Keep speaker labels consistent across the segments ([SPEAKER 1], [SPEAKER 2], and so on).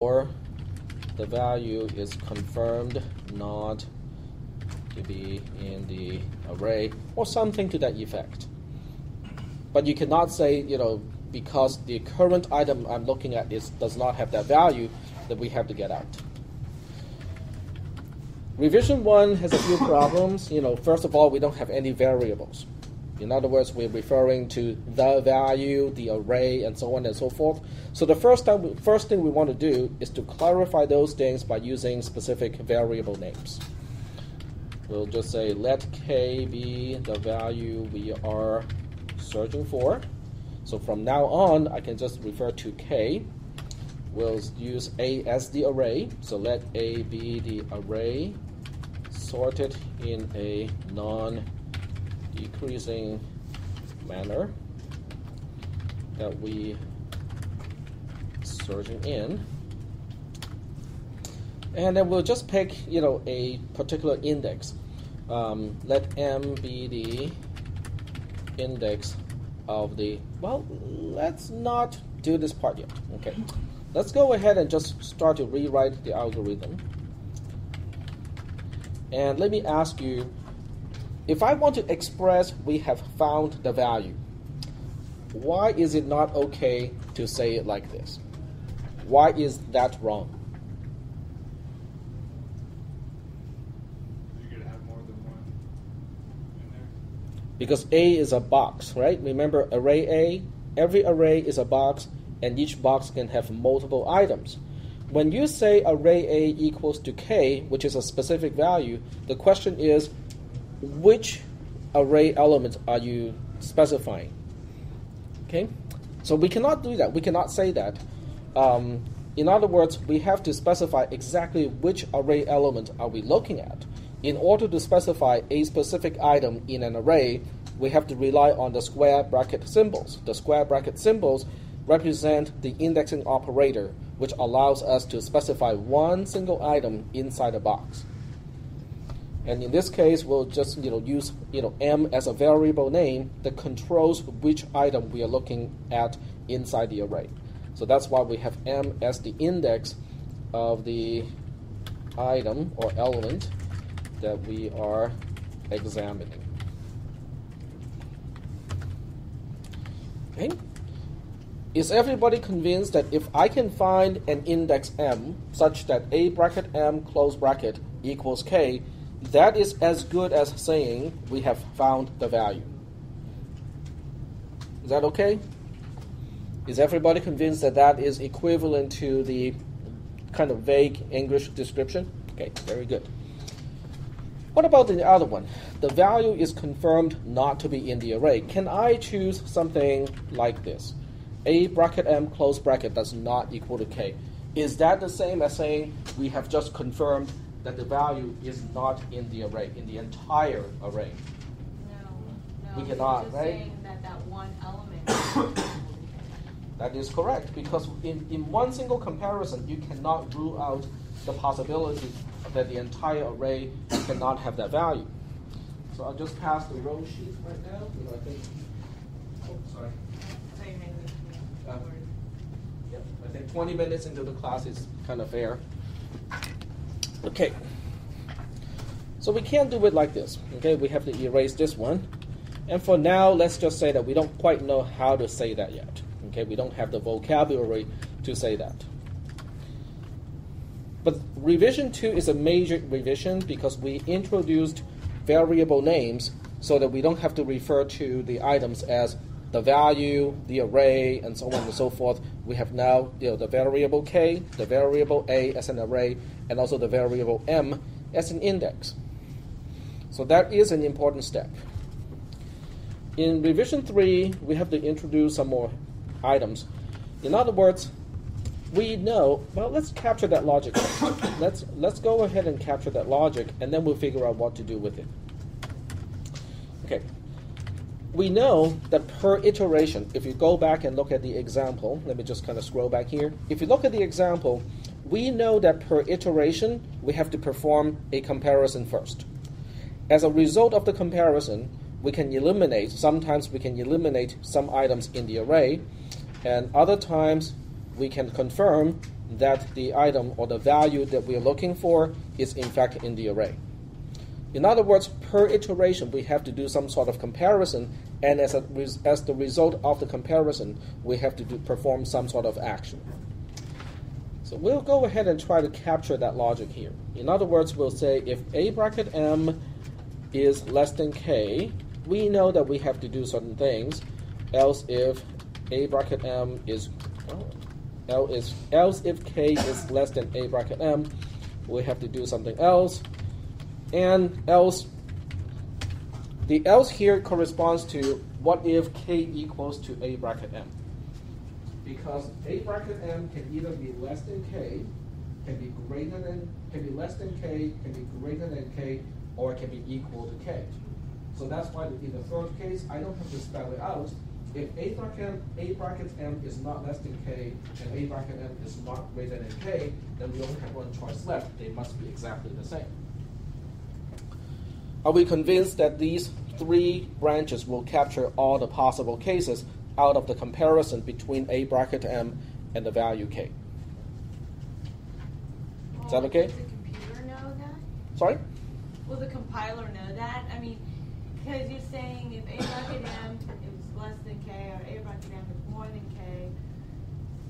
[SPEAKER 1] or the value is confirmed not to be in the array, or something to that effect. But you cannot say, because the current item I'm looking at does not have that value, that we have to get out. Revision 1 has a few problems. First of all, we don't have any variables. In other words, we're referring to the value, the array, and so on and so forth. So the first thing we want to do is to clarify those things by using specific variable names. We'll just say let k be the value we are searching for. So from now on, I can just refer to k. We'll use a as the array. So let a be the array sorted in a non-decreasing manner that we searching in. And then we'll just pick, a particular index. Let m be the index of the, let's not do this part yet. Okay, let's go ahead and just start to rewrite the algorithm. And let me ask you, if I want to express we have found the value, why is it not okay to say it like this? Why is that wrong?
[SPEAKER 2] You could have more than one in there.
[SPEAKER 1] Because A is a box, right? Remember array A? Every array is a box, and each box can have multiple items. When you say array A equals to k, which is a specific value, the question is, which array element are you specifying? Okay? So we cannot do that. We cannot say that. In other words, we have to specify exactly which array element are we looking at. In order to specify a specific item in an array, we have to rely on the square bracket symbols. The square bracket symbols represent the indexing operator, which allows us to specify one single item inside a box. And in this case, we'll just use m as a variable name that controls which item we are looking at inside the array. So that's why we have m as the index of the item or element that we are examining. Okay? Is everybody convinced that if I can find an index m such that a bracket m close bracket equals k, that is as good as saying we have found the value? Is that okay? Is everybody convinced that that is equivalent to the kind of vague English description? Okay, very good. What about the other one? The value is confirmed not to be in the array. Can I choose something like this? A bracket m close bracket does not equal to k. Is that the same as saying we have just confirmed that the value is not in the array, in the entire array?
[SPEAKER 3] No.
[SPEAKER 1] We cannot,
[SPEAKER 3] just
[SPEAKER 1] right?
[SPEAKER 3] Saying that one element.
[SPEAKER 1] That is correct, because in one single comparison, you cannot rule out the possibility that the entire array cannot have that value. So I'll just pass the row sheet right now. I think. Oh, sorry. Yep, I think 20 minutes into the class is kind of fair. Okay. So we can't do it like this. Okay, we have to erase this one. And for now, let's just say that we don't quite know how to say that yet. Okay, we don't have the vocabulary to say that. But revision 2 is a major revision because we introduced variable names so that we don't have to refer to the items as the value, the array, and so on and so forth. We have now the variable k, the variable a as an array, and also the variable m as an index. So that is an important step. In revision 3, we have to introduce some more items. In other words, we know, let's capture that logic. Let's go ahead and capture that logic, and then we'll figure out what to do with it. Okay. We know that per iteration, if you go back and look at the example, let me just kind of scroll back here. If you look at the example, we know that per iteration, we have to perform a comparison first. As a result of the comparison, we can eliminate, sometimes we can eliminate some items in the array, and other times we can confirm that the item or the value that we're looking for is in fact in the array. In other words, per iteration, we have to do some sort of comparison, and as the result of the comparison, we have to perform some sort of action. So we'll go ahead and try to capture that logic here. In other words, we'll say if A bracket M is less than K, we know that we have to do certain things, else if A bracket M is, else if K is less than A bracket M, we have to do something else. And else, the else here corresponds to what if K equals to A bracket M. Because A bracket M can either be less than K, can be less than K, can be greater than K, or it can be equal to K. So that's why in the third case, I don't have to spell it out. If A bracket M is not less than K, and A bracket M is not greater than K, then we only have one choice left. They must be exactly the same. Are we convinced that these three branches will capture all the possible cases out of the comparison between A bracket M and the value K? Is that okay?
[SPEAKER 3] Does the computer know that?
[SPEAKER 1] Sorry?
[SPEAKER 3] Will the compiler know that? I mean, because you're saying if A bracket M is less than K or A bracket M is more than K,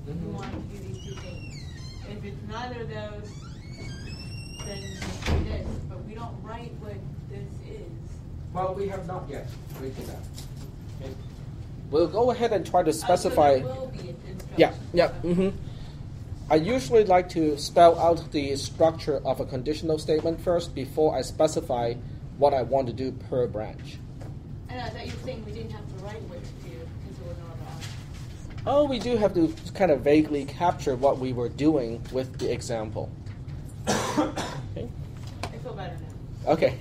[SPEAKER 3] you want to do these two things. If it's neither of those, then you do this. But we don't write what this is.
[SPEAKER 1] Well, we have not yet reached that. Okay. We'll go ahead and try to specify.
[SPEAKER 3] So there will be an instruction.
[SPEAKER 1] Yeah. I usually like to spell out the structure of a conditional statement first before I specify what I want to do per branch.
[SPEAKER 3] And I thought you were saying we didn't have to write what to do because it was not
[SPEAKER 1] Oh, we do have to kind of vaguely capture what we were doing with the example. Okay.
[SPEAKER 3] I feel better now.
[SPEAKER 1] Okay.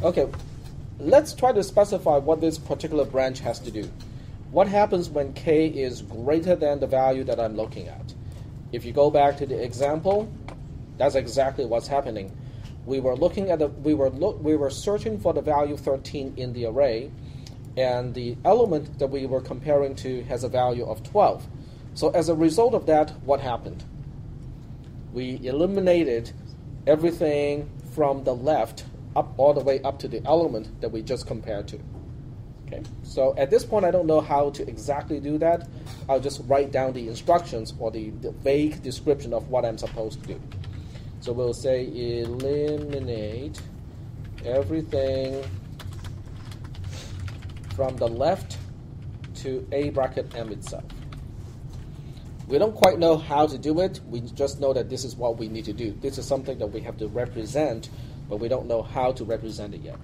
[SPEAKER 1] Okay. Let's try to specify what this particular branch has to do. What happens when K is greater than the value that I'm looking at? If you go back to the example, that's exactly what's happening. We were looking at we were searching for the value 13 in the array, and the element that we were comparing to has a value of 12. So as a result of that, what happened? We eliminated everything from the left up all the way up to the element that we just compared to. Okay. So at this point, I don't know how to exactly do that. I'll just write down the instructions or the vague description of what I'm supposed to do. So we'll say eliminate everything from the left to A bracket M itself. We don't quite know how to do it. We just know that this is what we need to do. This is something that we have to represent, but we don't know how to represent it yet.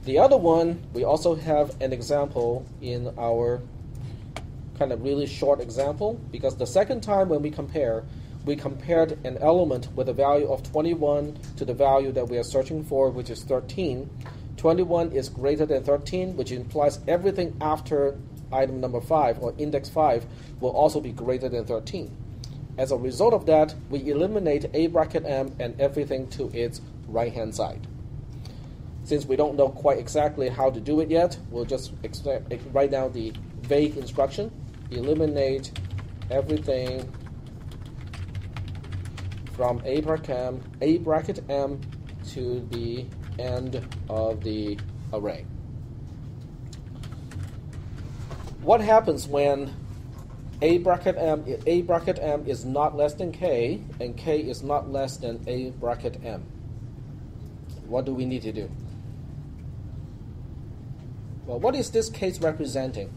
[SPEAKER 1] The other one, we also have an example in our kind of really short example, because the second time when we compared an element with a value of 21 to the value that we are searching for, which is 13. 21 is greater than 13, which implies everything after item number 5 or index 5 will also be greater than 13. As a result of that, we eliminate A bracket M and everything to its right-hand side. Since we don't know quite exactly how to do it yet, we'll just write down the vague instruction. Eliminate everything from A bracket M to the end of the array. What happens when A bracket M is not less than K and K is not less than A bracket M? What do we need to do? Well, what is this case representing?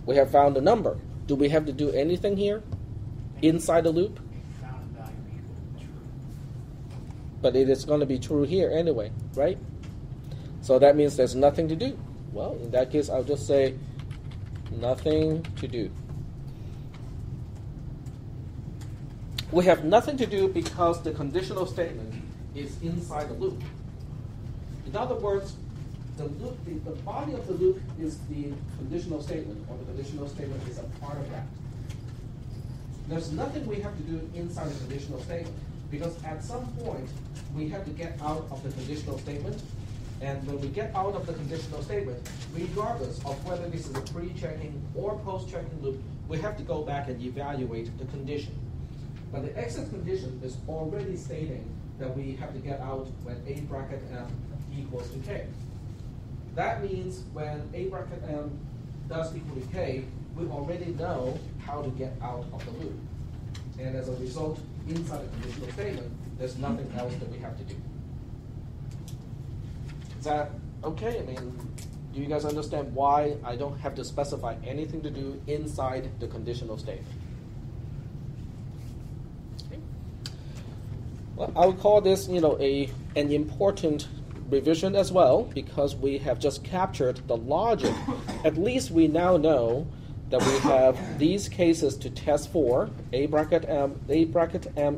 [SPEAKER 1] We have found a number. Do we have to do anything here inside the loop? But it is going to be true here anyway, right? So that means there's nothing to do. Well, in that case, I'll just say nothing to do. We have nothing to do because the conditional statement is inside the loop. In other words, the body of the loop is the conditional statement, or the conditional statement is a part of that. There's nothing we have to do inside the conditional statement, because at some point we have to get out of the conditional statement, And when we get out of the conditional statement, regardless of whether this is a pre-checking or post-checking loop, we have to go back and evaluate the condition. But the exit condition is already stating that we have to get out when A bracket M equals to K. That means when A bracket M does equal to K, we already know how to get out of the loop. And as a result, inside the conditional statement, there's nothing else that we have to do. Is that okay? I mean, do you guys understand why I don't have to specify anything to do inside the conditional statement? Okay. Well, I would call this, an important revision as well, because we have just captured the logic. At least we now know that we have these cases to test for. A bracket M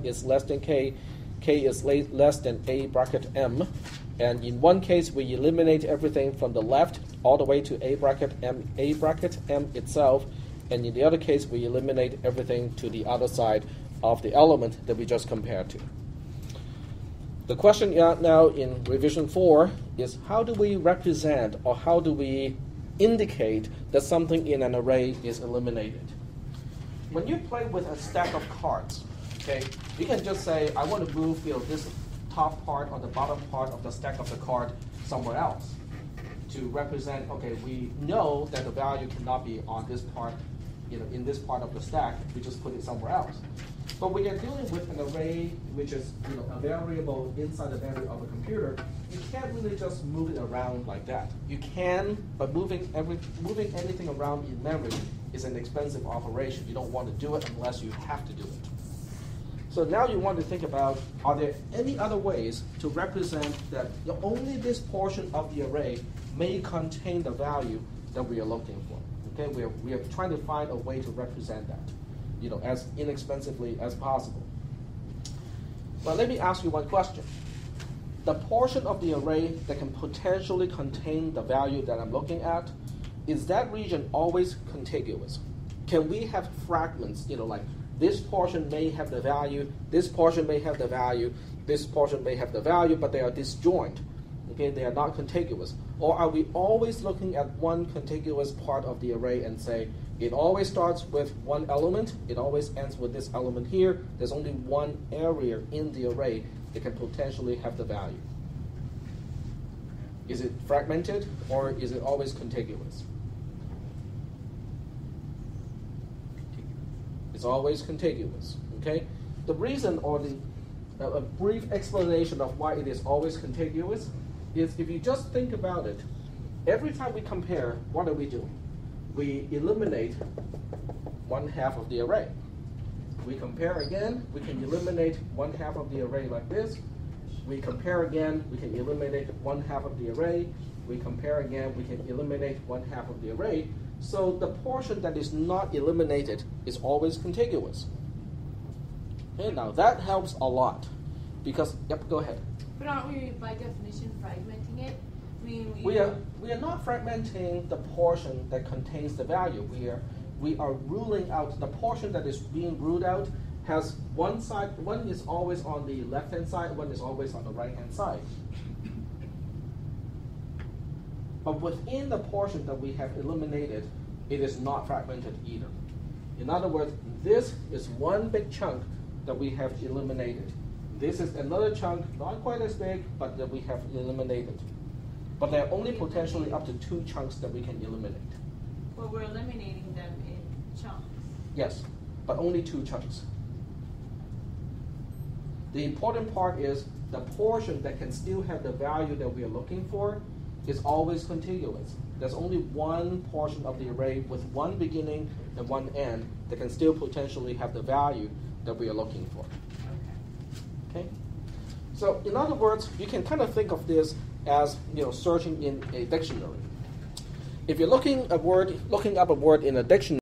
[SPEAKER 1] is less than K, K is less than A bracket M. And in one case, we eliminate everything from the left all the way to A bracket M itself. And in the other case, we eliminate everything to the other side of the element that we just compared to. The question now in revision 4 is, how do we represent or how do we indicate that something in an array is eliminated? When you play with a stack of cards, okay, you can just say, I want to move this top part or the bottom part of the stack of the card somewhere else to represent, okay, we know that the value cannot be on this part, in this part of the stack, we just put it somewhere else. But when you're dealing with an array which is a variable inside the memory of a computer, you can't really just move it around like that. You can, but moving anything around in memory is an expensive operation. You don't want to do it unless you have to do it. So now you want to think about, are there any other ways to represent that only this portion of the array may contain the value that we are looking for? Okay, we are trying to find a way to represent that, as inexpensively as possible. But let me ask you one question. The portion of the array that can potentially contain the value that I'm looking at, is that region always contiguous? Can we have fragments, like this portion may have the value, this portion may have the value, this portion may have the value, but they are disjoint. Okay, they are not contiguous. Or are we always looking at one contiguous part of the array and say, it always starts with one element, it always ends with this element here, there's only one area in the array that can potentially have the value? Is it fragmented, or is it always contiguous? It's always contiguous, okay? The reason, or a brief explanation of why it is always contiguous is, if you just think about it, every time we compare, what are we doing? We eliminate one half of the array. We compare again, we can eliminate one half of the array like this. We compare again, we can eliminate one half of the array. We compare again, we can eliminate one half of the array. So the portion that is not eliminated is always contiguous. Okay, now that helps a lot, because, yep, go ahead.
[SPEAKER 3] But aren't we, by definition, fragmenting it?
[SPEAKER 1] We are not fragmenting the portion that contains the value. We are ruling out the portion that is being ruled out. Has one side, one is always on the left-hand side, one is always on the right-hand side. But within the portion that we have eliminated, it is not fragmented either. In other words, this is one big chunk that we have eliminated. This is another chunk, not quite as big, but that we have eliminated. But there are only potentially up to 2 chunks that we can eliminate.
[SPEAKER 3] Well, we're eliminating them in chunks.
[SPEAKER 1] Yes, but only 2 chunks. The important part is the portion that can still have the value that we are looking for is always contiguous. There's only one portion of the array with one beginning and one end that can still potentially have the value that we are looking for. Okay? So in other words, you can kind of think of this as searching in a dictionary. If you're looking up a word in a dictionary,